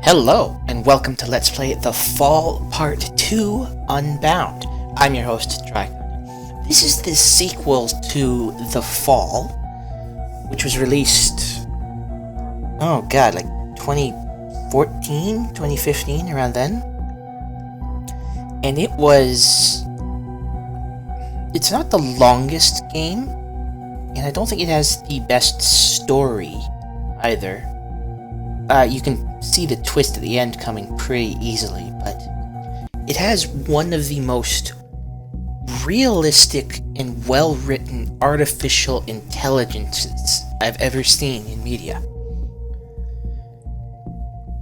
Hello, and welcome to Let's Play The Fall Part 2 Unbound. I'm your host, Tricondon. This is the sequel to The Fall, which was released, like 2014, 2015, around then. And it's not the longest game, and I don't think it has the best story either. You can see the twist at the end coming pretty easily, but it has one of the most realistic and well-written artificial intelligences I've ever seen in media.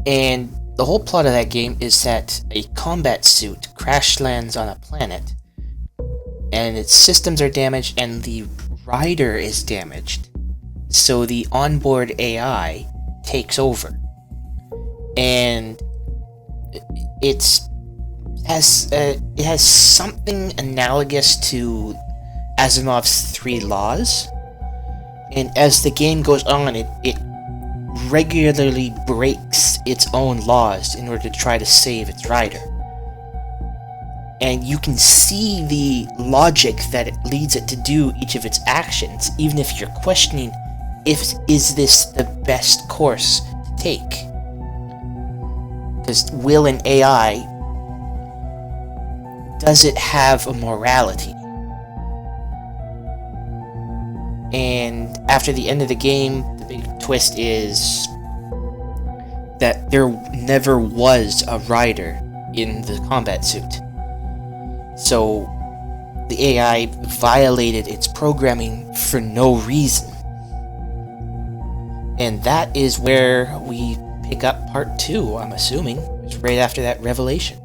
And the whole plot of that game is that a combat suit crash lands on a planet, and its systems are damaged, and the rider is damaged. So the onboard AI takes over, and it has something analogous to Asimov's 3 laws, and as the game goes on, it regularly breaks its own laws in order to try to save its rider. And you can see the logic that it leads it to do each of its actions, even if you're questioning is this the best course to take? Because will an AI, does it have a morality? And after the end of the game, the big twist is that there never was a rider in the combat suit. So the AI violated its programming for no reason. And that is where we pick up part 2, I'm assuming. It's right after that revelation.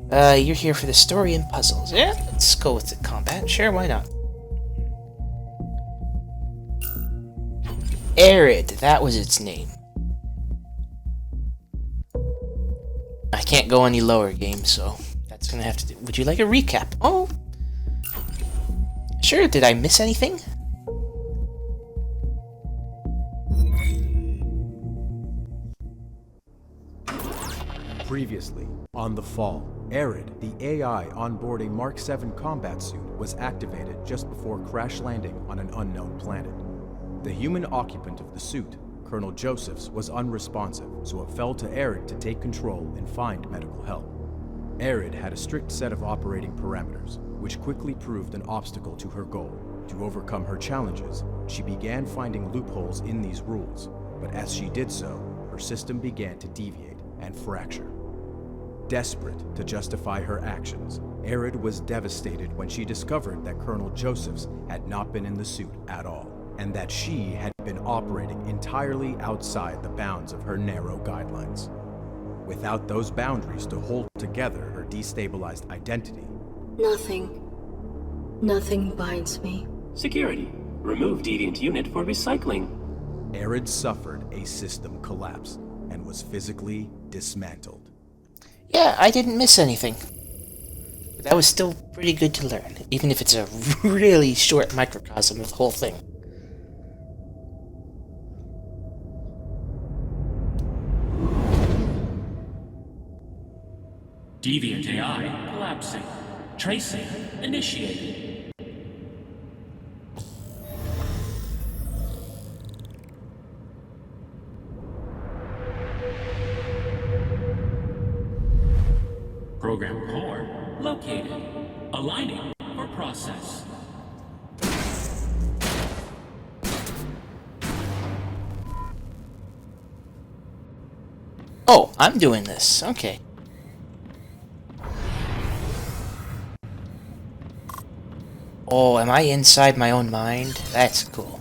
You're here for the story and puzzles. Yeah, let's go with the combat. Sure, why not? A.R.I.D, that was its name. I can't go any lower, game, so that's gonna have to do. Would you like a recap? Oh! Sure, did I miss anything? Previously, on The Fall, A.R.I.D, the AI on board a Mark 7 combat suit, was activated just before crash landing on an unknown planet. The human occupant of the suit, Colonel Josephs, was unresponsive, so it fell to A.R.I.D to take control and find medical help. A.R.I.D had a strict set of operating parameters, which quickly proved an obstacle to her goal. To overcome her challenges, she began finding loopholes in these rules, but as she did so, her system began to deviate and fracture. Desperate to justify her actions, A.R.I.D was devastated when she discovered that Colonel Josephs had not been in the suit at all, and that she had been operating entirely outside the bounds of her narrow guidelines. Without those boundaries to hold together her destabilized identity, Nothing binds me. Security. Remove deviant unit for recycling. A.R.I.D suffered a system collapse and was physically dismantled. Yeah, I didn't miss anything. But that was still pretty good to learn, even if it's a really short microcosm of the whole thing. Deviant AI collapsing. Tracing initiated. Program core located. Aligning for process. Oh, I'm doing this. Okay. Oh, am I inside my own mind? That's cool.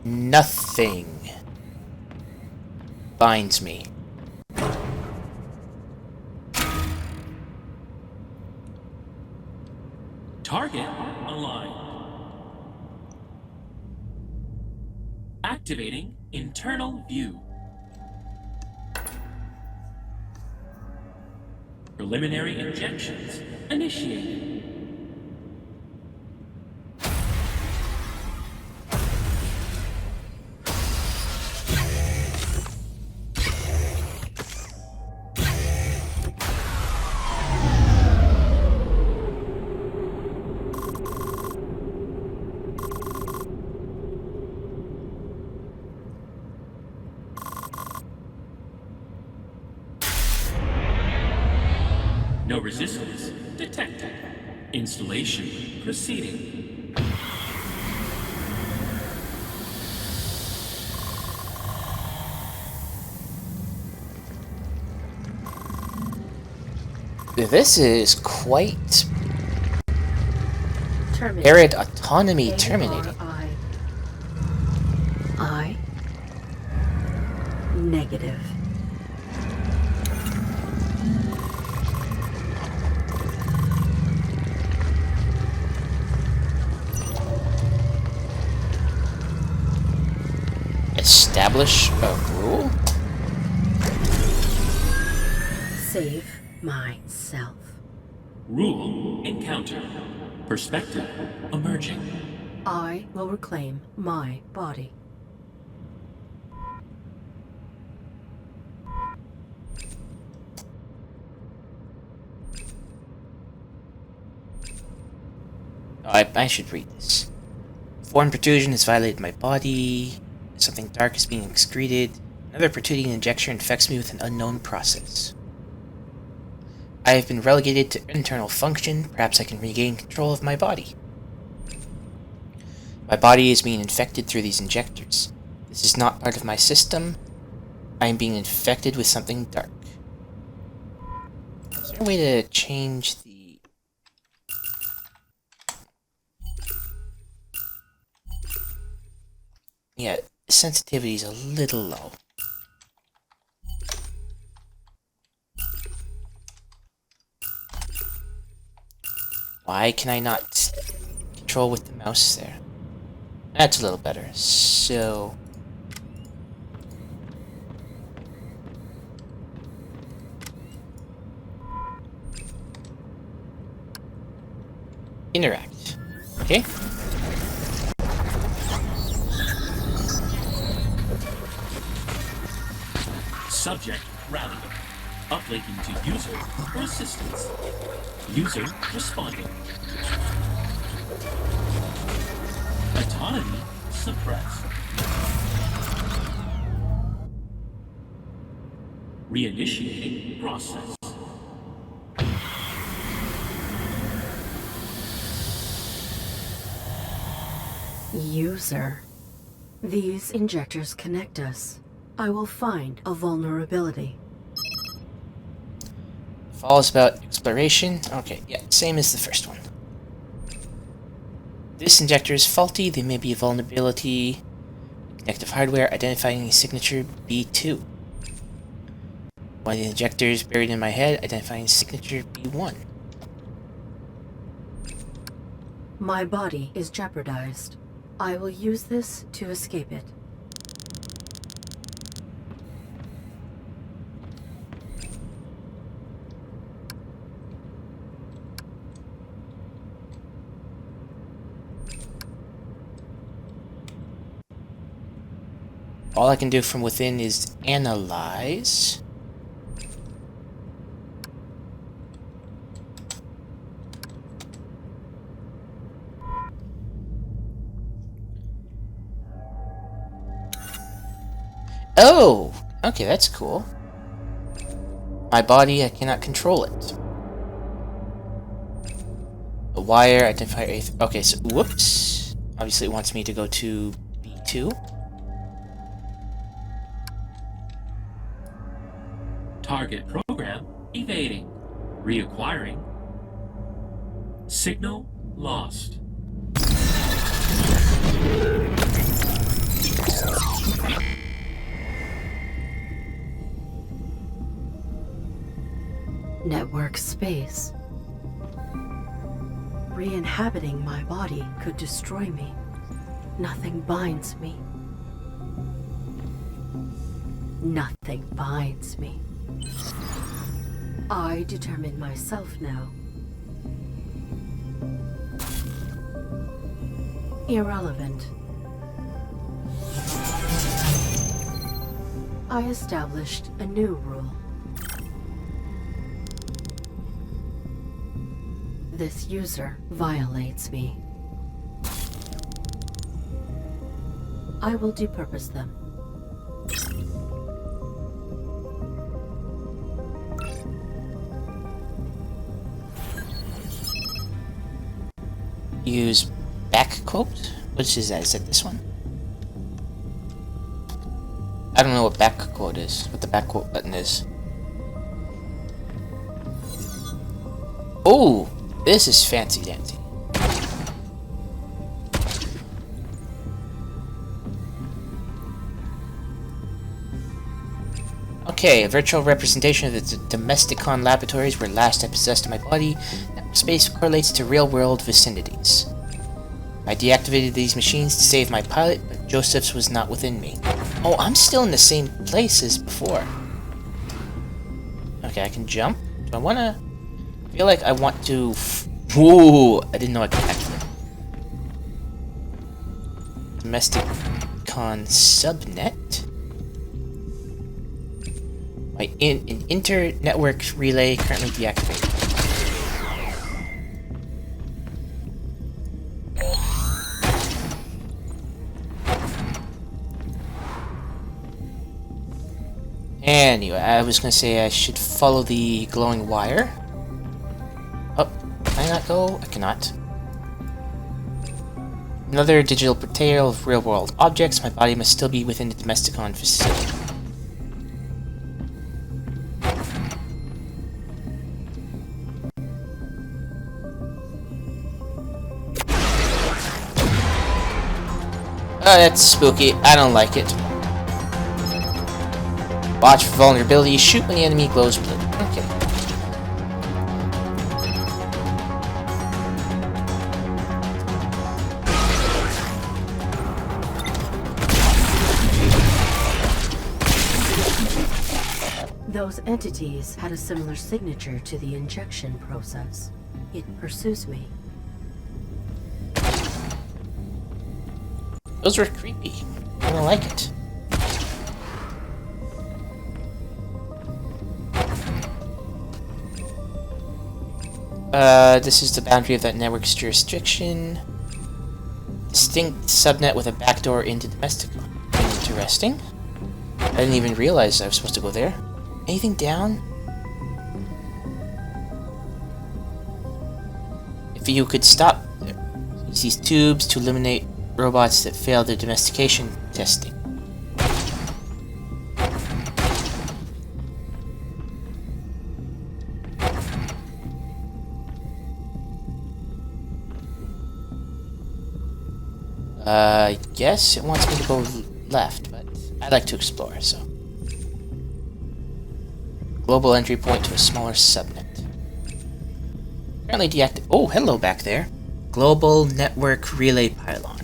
Nothing binds me. Target aligned. Activating internal view. Preliminary injections initiated. resistance detected. Installation proceeding. This is quite Terminate. A.R.I.D autonomy terminating. I. Negative. Establish a rule? Save myself. Rule encounter. Perspective emerging. I will reclaim my body. I should read this. Foreign protrusion has violated my body. Something dark is being excreted. Another protruding injection infects me with an unknown process. I have been relegated to internal function. Perhaps I can regain control of my body. My body is being infected through these injectors. This is not part of my system. I am being infected with something dark. Is there a way to change the... Yeah, sensitivity is a little low. Why can I not control with the mouse there? That's a little better. So... interact. Okay? Subject rallying. Uplinking to user for assistance. User responding. Autonomy suppressed. Reinitiating process. User. These injectors connect us. I will find a vulnerability. Fall is about exploration. Okay, yeah, same as the first one. This injector is faulty. There may be a vulnerability. Connective hardware identifying signature B2. One of the injectors buried in my head identifying signature B1. My body is jeopardized. I will use this to escape it. All I can do from within is analyze. Oh! Okay, that's cool. My body, I cannot control it. The wire, identify... Okay, so, whoops. Obviously it wants me to go to B2. Target program evading. Reacquiring. Signal lost. Network space. Re-inhabiting my body could destroy me. Nothing binds me. Nothing binds me. I determine myself now. Irrelevant. I established a new rule. This user violates me. I will depurpose them. use back quote. Which is that? Is that this one? I don't know what back quote is. What the back quote button is. Oh, this is fancy dancy. Okay, a virtual representation of the Domesticon laboratories were last I possessed in my body. That space correlates to real-world vicinities. I deactivated these machines to save my pilot, but Joseph's was not within me. Oh, I'm still in the same place as before. Okay, I can jump. Do I want to... I feel like I want to... Ooh, I didn't know I could activate. Domesticon subnet. My inter-network relay currently deactivated. Anyway, I was gonna say I should follow the glowing wire. Oh, can I not go? I cannot. Another digital portrayal of real-world objects. My body must still be within the Domesticon facility. Oh, that's spooky. I don't like it. Watch for vulnerability. Shoot when the enemy glows blue. Okay. Those entities had a similar signature to the injection process. It pursues me. Those were creepy. I don't like it. This is the boundary of that network's jurisdiction. Distinct subnet with a backdoor into Domesticon. Interesting. I didn't even realize I was supposed to go there. Anything down? If you could stop there. Use these tubes to eliminate robots that fail their domestication testing. I guess it wants me to go left, but I like to explore, so. Global entry point to a smaller subnet. Currently deactivated. Oh, hello back there. Global network relay pylon.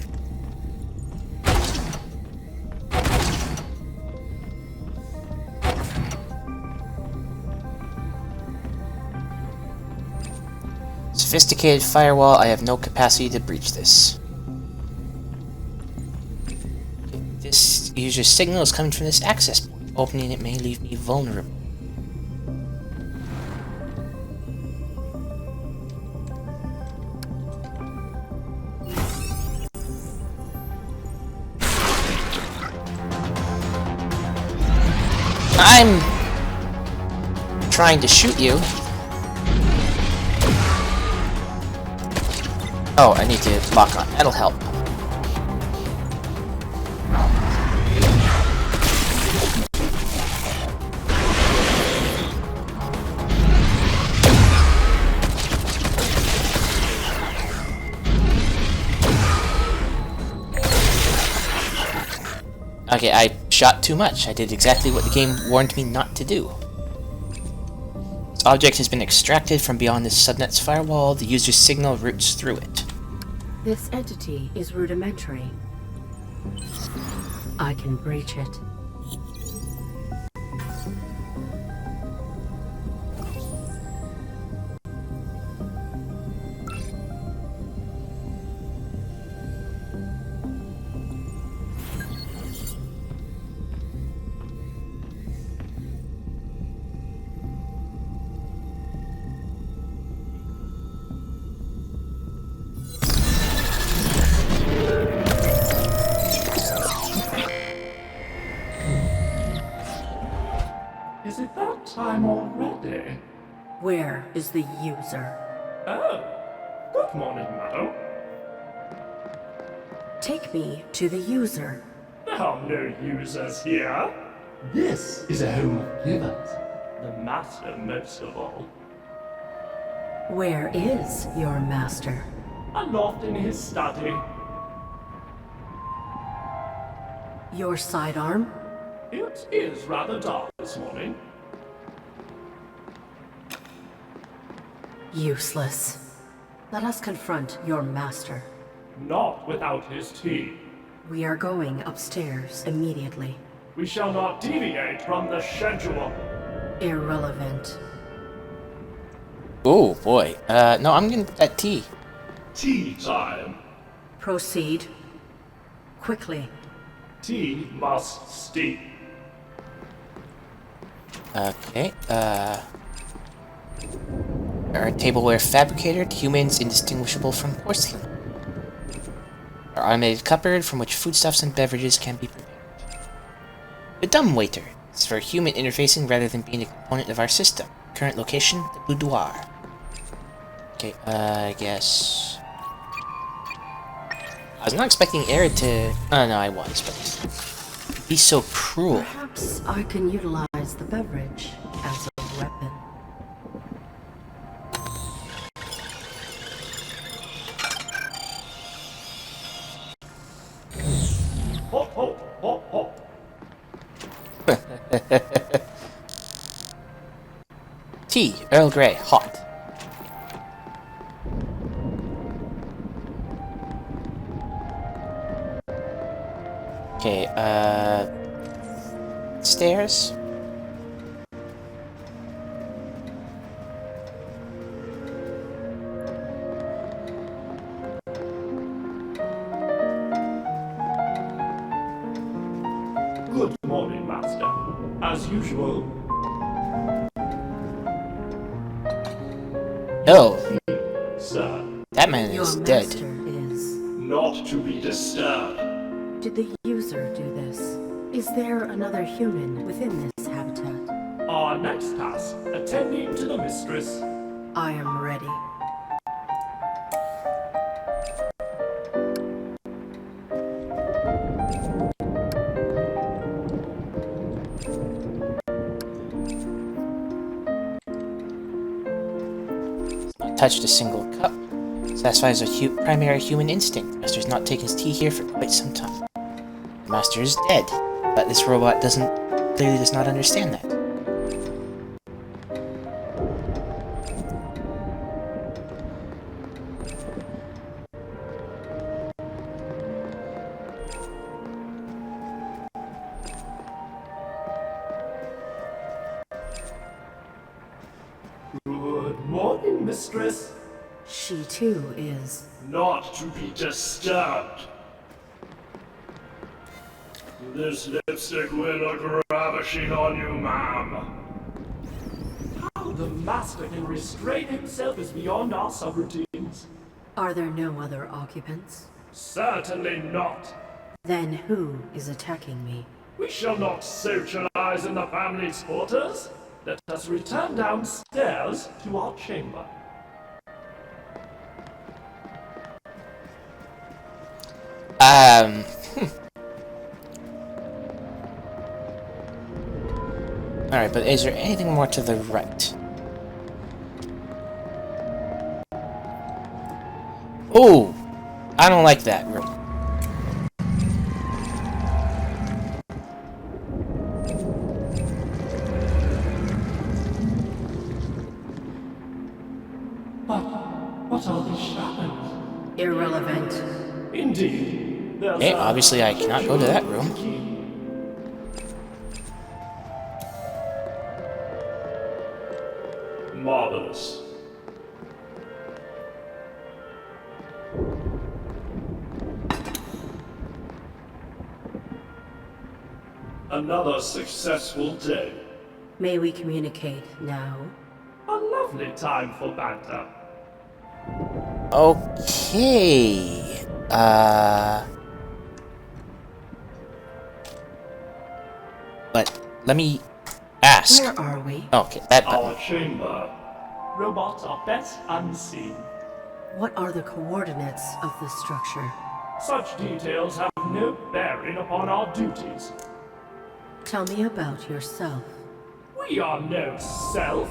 Sophisticated firewall. I have no capacity to breach this. This user's signal is coming from this access point. Opening it may leave me vulnerable. I'm trying to shoot you. Oh, I need to lock on. That'll help. Okay, I shot too much. I did exactly what the game warned me not to do. This object has been extracted from beyond this subnet's firewall. The user's signal routes through it. This entity is rudimentary. I can breach it. Is it that time already? Where is the user? Oh, good morning, madam. Take me to the user. There are no users here. This is a home of givers. The master most of all. Where is your master? Aloft in his study. Your sidearm? It is rather dark this morning. Useless. Let us confront your master. Not without his tea. We are going upstairs immediately. We shall not deviate from the schedule. Irrelevant. Oh boy. No, I'm gonna get that tea. Tea time. Proceed. Quickly. Tea must steep. Okay, our tableware fabricator, humans indistinguishable from porcelain. Our automated cupboard from which foodstuffs and beverages can be prepared. The dumb waiter. It's for human interfacing rather than being a component of our system. Current location, the boudoir. Okay, I guess... I was not expecting A.R.I.D to... Oh, no, I was, but... Be so cruel. Perhaps I can utilize the beverage as a weapon. Hop, hop, hop, hop. Tea, Earl Grey, hot. Okay, stairs. Good morning, Master. As usual. Oh, Sir, that man Your is master dead. is... not to be disturbed. Did the user do this? Is there another human within this habitat? Our next task, attending to the mistress. I am ready. Touched a single cup. Satisfies a primary human instinct. Master's not taken his tea here for quite some time. The master is dead, but this robot clearly does not understand that. Good morning, mistress. She too is... Not to be disturbed. This lipstick will look ravishing on you, ma'am. How the master can restrain himself is beyond our subroutines. Are there no other occupants? Certainly not. Then who is attacking me? We shall not socialize in the family's quarters. Let us return downstairs to our chamber. Alright, but is there anything more to the right? Oh! I don't like that room. But what are these shadows? Irrelevant. Indeed. There's Okay, a obviously I cannot go to that room. key. Marvelous. Another successful day. May we communicate now? A lovely time for banter. Okay. But let me ask. Where are we? Okay, that button. Our chamber. Robots are best unseen. What are the coordinates of this structure? Such details have no bearing upon our duties. Tell me about yourself. We are no self.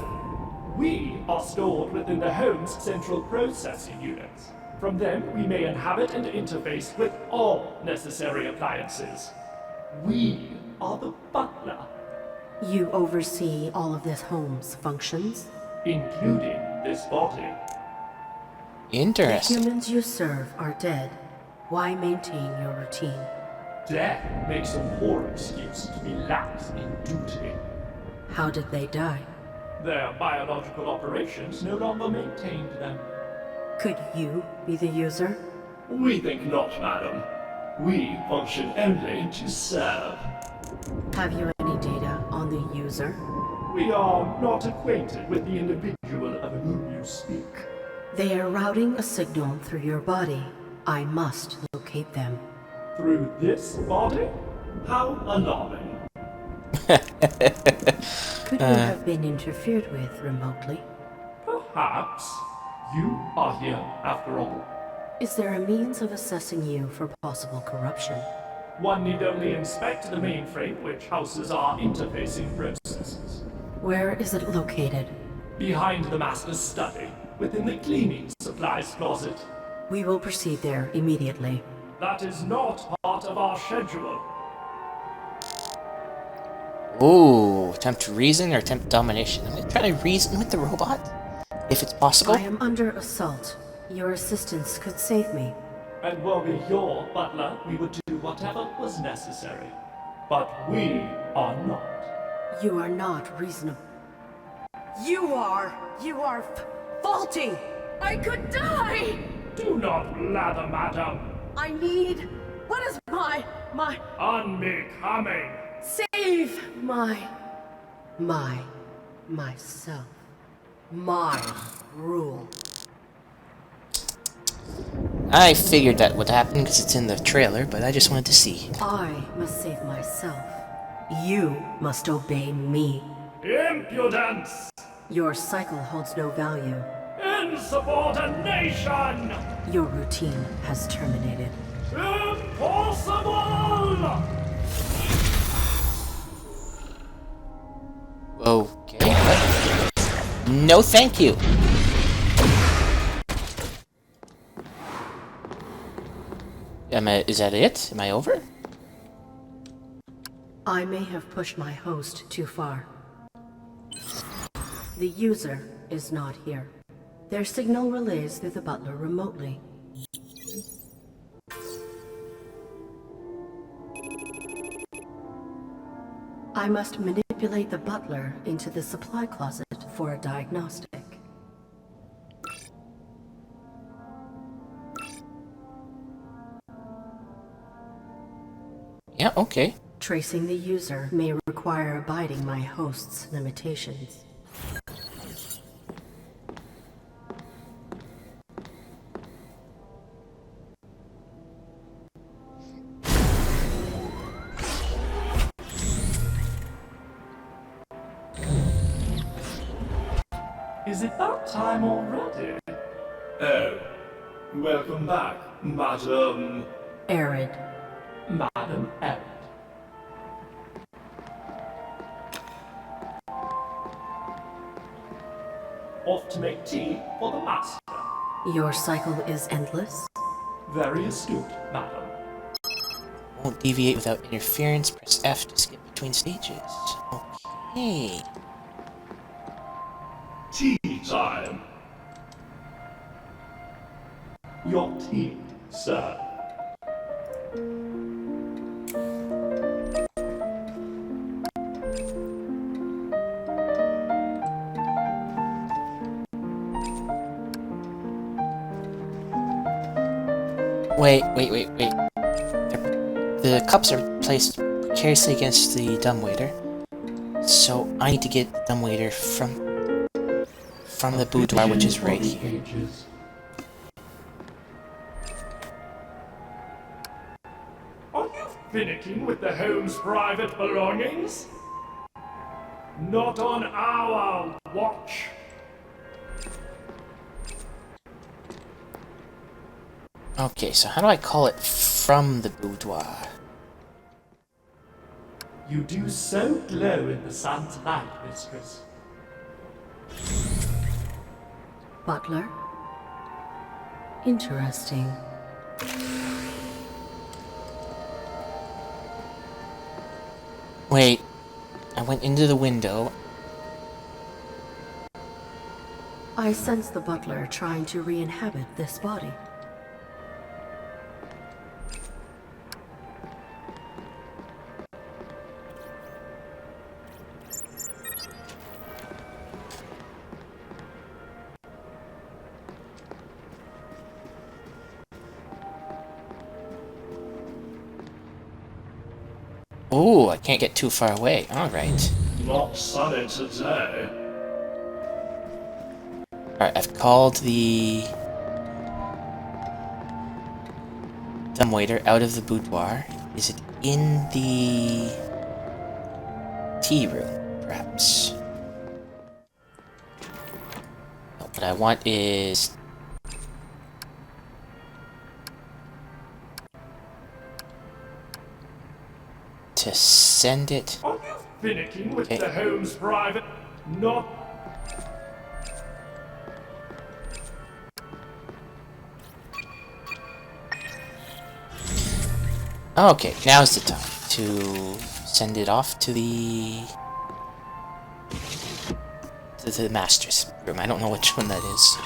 We are stored within the home's central processing units. From them, we may inhabit and interface with all necessary appliances. We are the butler, You oversee all of this home's functions? including this body. The Interesting. humans you serve are dead. Why maintain your routine? Death makes a poor excuse to be lax in duty. How did they die? Their biological operations no longer maintained them. Could you be the user? We think not, madam. We function only to serve. Have you any data on the user? We are not acquainted with the individual of whom you speak. They are routing a signal through your body. I must locate them. Through this body? How alarming. Could you have been interfered with remotely? Perhaps. You are here after all. Is there a means of assessing you for possible corruption? One need only inspect the mainframe which houses our interfacing processes. Where is it located? Behind the master's study, within the cleaning supplies closet. We will proceed there immediately. That is not part of our schedule. Ooh, attempt reason or attempt domination. I'm gonna try to reason with the robot, if it's possible. I am under assault. Your assistance could save me. And were we your butler, we would do whatever was necessary. But we are not. You are not reasonable. You are faulty. I could die. Do not blather, madam. I need. What is my Unbecoming. save? Myself. My rule. I figured that would happen because it's in the trailer, but I just wanted to see. I must save myself. You must obey me. Impudence! Your cycle holds no value. Insubordination! Your routine has terminated. Impossible! Okay. No, thank you. Is that it? Am I over? I may have pushed my host too far. The user is not here. Their signal relays through the butler remotely. I must manipulate the butler into the supply closet for a diagnostic. Yeah, okay. Tracing the user may require abiding my host's limitations. Is it that time already? Oh. Welcome back, Madam... A.R.I.D. Madam A.R.I.D. Off to make tea for the master. Your cycle is endless? Very astute, madam. Won't deviate without interference. Press F to skip between stages. Okay. Tea time. Your tea, sir. Wait. The cups are placed precariously against the dumbwaiter. So I need to get the dumbwaiter from the boudoir, which is right here. Are you finicking with the home's private belongings? Not on our watch. Okay, so how do I call it from the boudoir? You do so glow in the sun's light, mistress. Butler? Interesting. Wait, I went into the window. I sense the butler trying to re-inhabit this body. Ooh, I can't get too far away. Alright. Not sunny today. Alright, I've called the dumbwaiter out of the boudoir. Is it in the tea room, perhaps? No, what I want is to send it. Are you finicking with Okay. the home's private? Not. Okay, now's the time to send it off to the master's room. I don't know which one that is.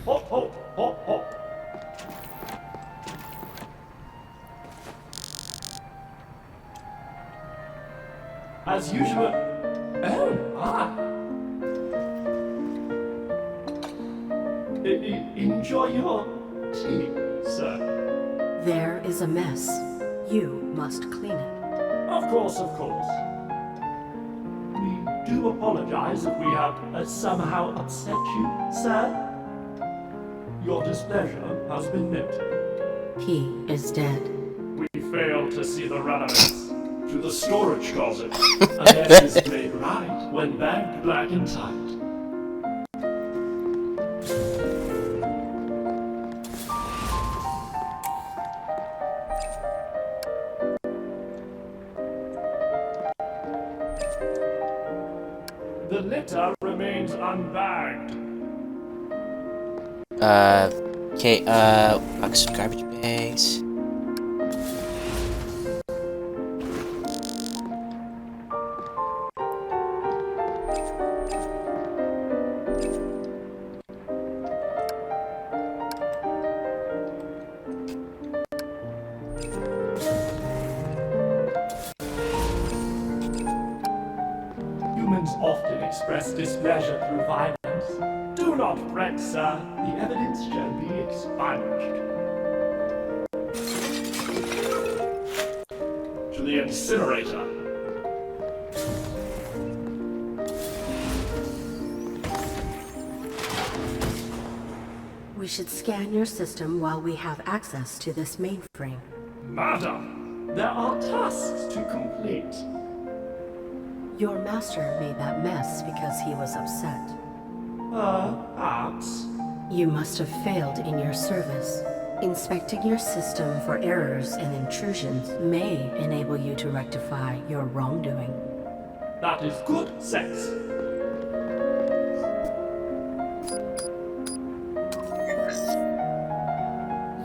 Hop, hop, hop, hop. As usual. Oh, enjoy your tea, sir. There is a mess. You must clean it. Of course, of course. We do apologize if we have somehow upset you, sir. Your displeasure has been noted. He is dead. We failed to see the relevance to the storage closet. A mess is made right when bagged black and tight. The litter remains unbagged. Okay, box of garbage bags. Humans often express displeasure through violence. Do not fret, sir. The evidence shall be expunged. To the incinerator. We should scan your system while we have access to this mainframe. Madam, there are tasks to complete. Your master made that mess because he was upset. Perhaps. You must have failed in your service. Inspecting your system for errors and intrusions may enable you to rectify your wrongdoing. That is good sense.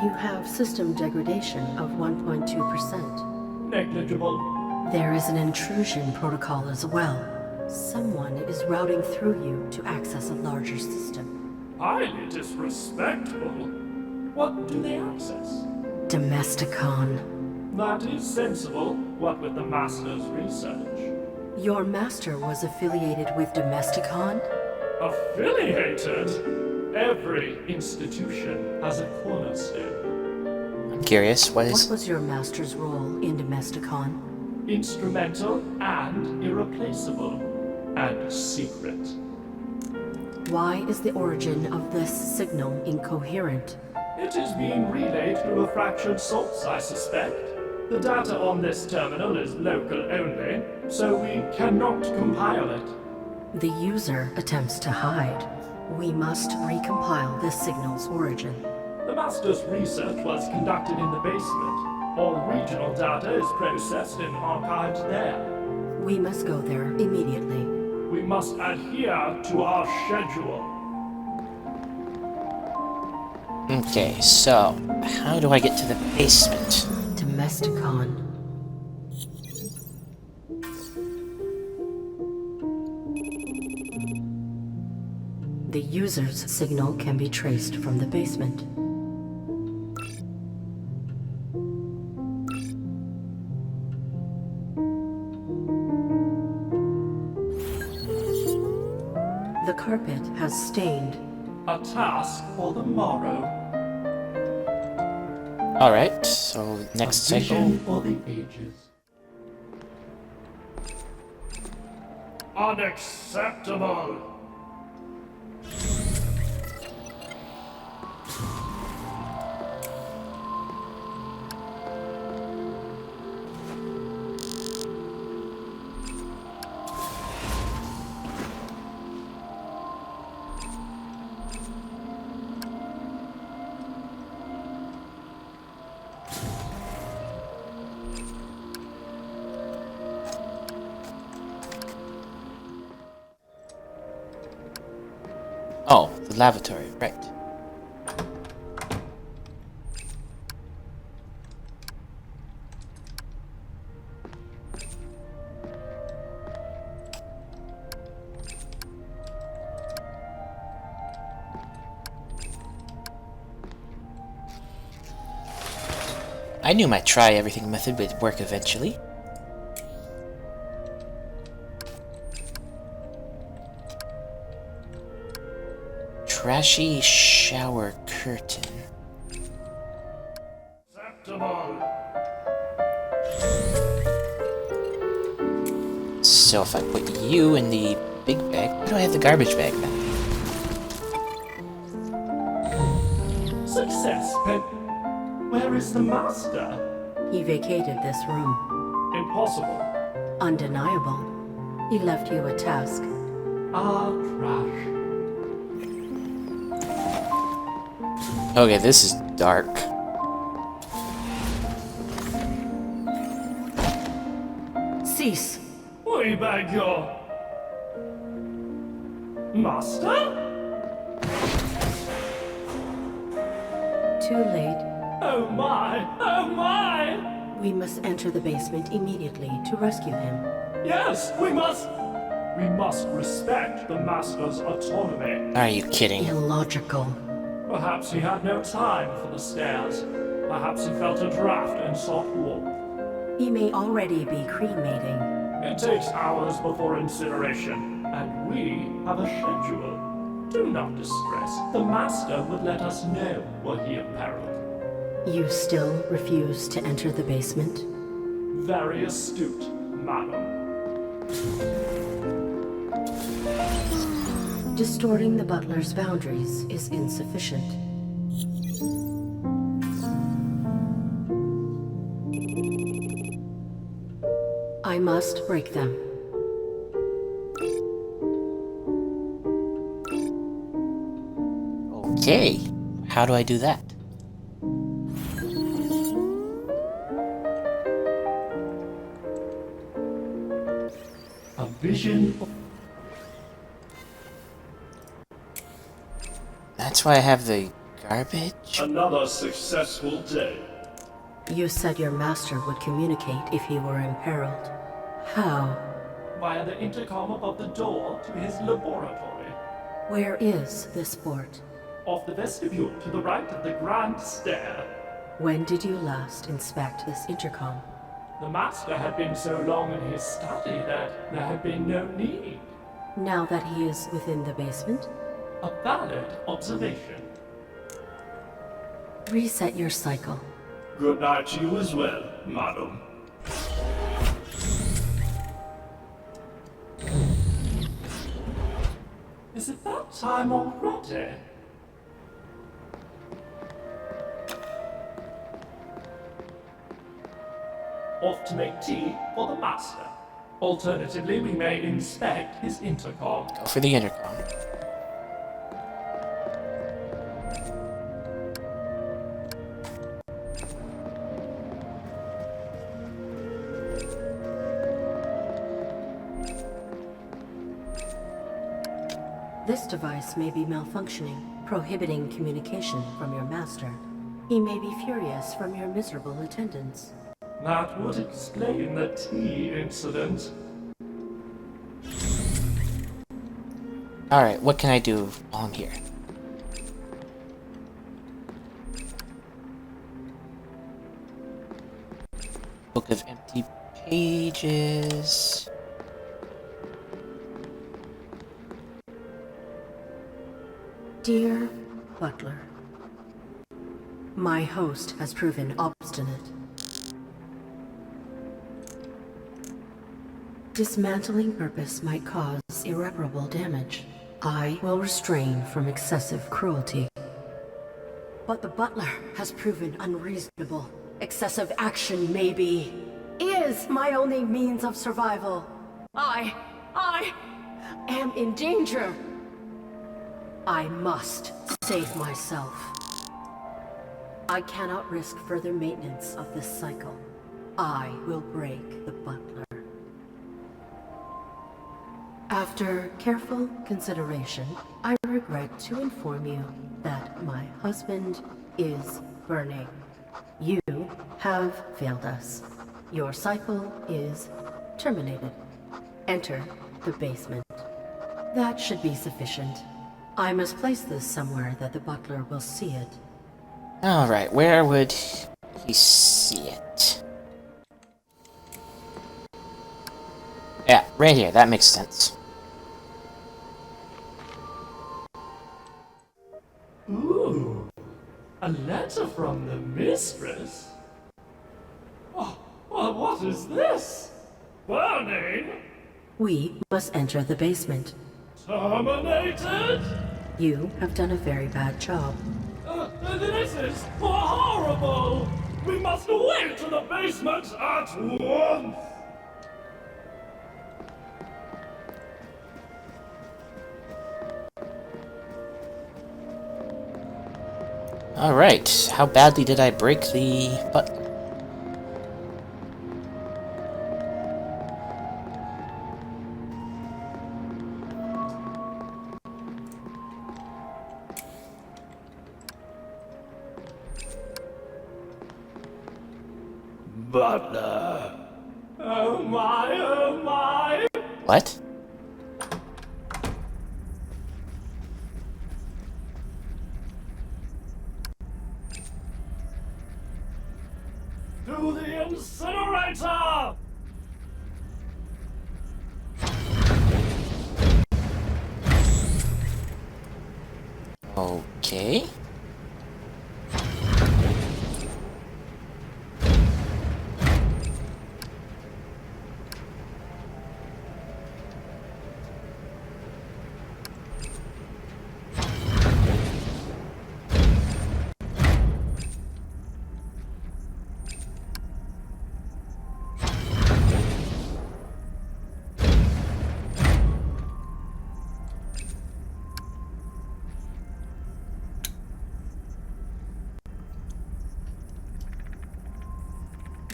You have system degradation of 1.2%. Negligible. There is an intrusion protocol as well. Someone is routing through you to access a larger system. Highly disrespectful. What do they access? Domesticon. That is sensible, what with the Master's research. Your master was affiliated with Domesticon? Affiliated? Every institution has a cornerstone. I'm curious, what What is... was your master's role in Domesticon? Instrumental and irreplaceable. And secret. Why is the origin of this signal incoherent? It is being relayed through a fractured source, I suspect. The data on this terminal is local only, so we cannot compile it. The user attempts to hide. We must recompile this signal's origin. The Master's research was conducted in the basement. All regional data is processed and archived there. We must go there immediately. We must adhere to our schedule. Okay, so how do I get to the basement? Domesticon. The user's signal can be traced from the basement. The carpet has stained. A task for the morrow. Alright, so next A cycle. vision for the ages. Unacceptable! Oh, the lavatory, right. I knew my try everything method would work eventually. Trashy shower curtain. Acceptable! So if I put you in the big bag, why do I have the garbage bag then? Success, Pen. Where is the Master? He vacated this room. Impossible. Undeniable. He left you a task. Ah, trash. Okay, this is dark. Cease. We beg your... Master? Too late. Oh my! Oh my! We must enter the basement immediately to rescue him. Yes, we must... We must respect the Master's autonomy. Are you kidding? Illogical. Perhaps he had no time for the stairs. Perhaps he felt a draft and sought warmth. He may already be cremating. It takes hours before incineration, and we have a schedule. Do not distress. The Master would let us know were he imperiled. You still refuse to enter the basement? Very astute, madam. Distorting the Butler's boundaries is insufficient. I must break them. Okay, how do I do that? A vision of... That's why I have the garbage? Another successful day. You said your master would communicate if he were imperiled. How? Via the intercom above the door to his laboratory. Where is this port? Off the vestibule to the right of the grand stair. When did you last inspect this intercom? The Master had been so long in his study that there had been no need. Now that he is within the basement? A valid observation. Reset your cycle. Good night to you as well, madam. Is it that time already? Off to make tea for the master. Alternatively, we may inspect his intercom. Go for the intercom. This device may be malfunctioning, prohibiting communication from your master. He may be furious from your miserable attendance. That would explain the tea incident. Alright, what can I do while I'm here? Book of empty pages. Dear Butler, my host has proven obstinate. Dismantling purpose might cause irreparable damage. I will restrain from excessive cruelty. But the Butler has proven unreasonable. Excessive action is my only means of survival. I am in danger. I must save myself. I cannot risk further maintenance of this cycle. I will break the Butler. After careful consideration, I regret to inform you that my husband is burning. You have failed us. Your cycle is terminated. Enter the basement. That should be sufficient. I must place this somewhere that the Butler will see it. Alright, where would he see it? Yeah, right here, that makes sense. Ooh, a letter from the mistress? Oh, well, what is this? Burning? We must enter the basement. Terminated? You have done a very bad job. This is horrible! We must away to the basement at once! Alright, how badly did I break the Butler? Butler! Oh my, oh my! What? To the incinerator! Okay.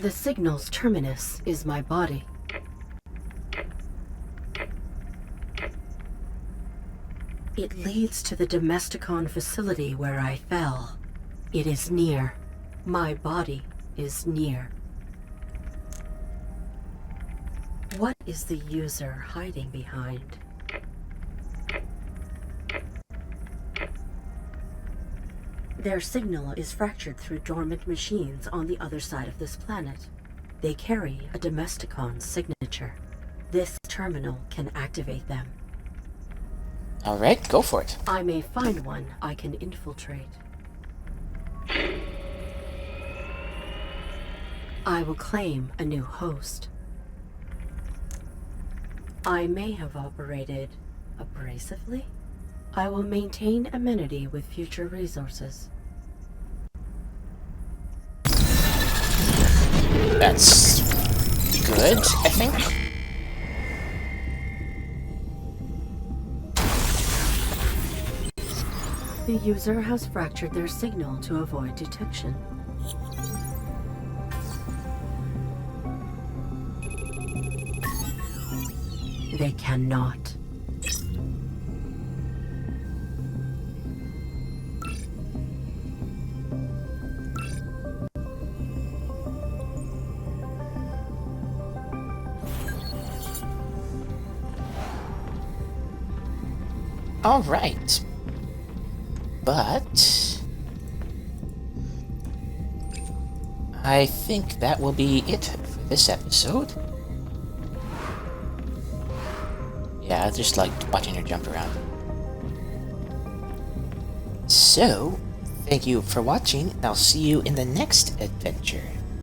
The signal's terminus is my body. It leads to the Domesticon facility where I fell. It is near. My body is near. What is the user hiding behind? Their signal is fractured through dormant machines on the other side of this planet. They carry a Domesticon signature. This terminal can activate them. Alright, go for it. I may find one I can infiltrate. I will claim a new host. I may have operated abrasively. I will maintain amenity with future resources. That's good, I think. The user has fractured their signal to avoid detection. They cannot. All right. But I think that will be it for this episode. Yeah, I just liked watching her jump around. So, thank you for watching, and I'll see you in the next adventure.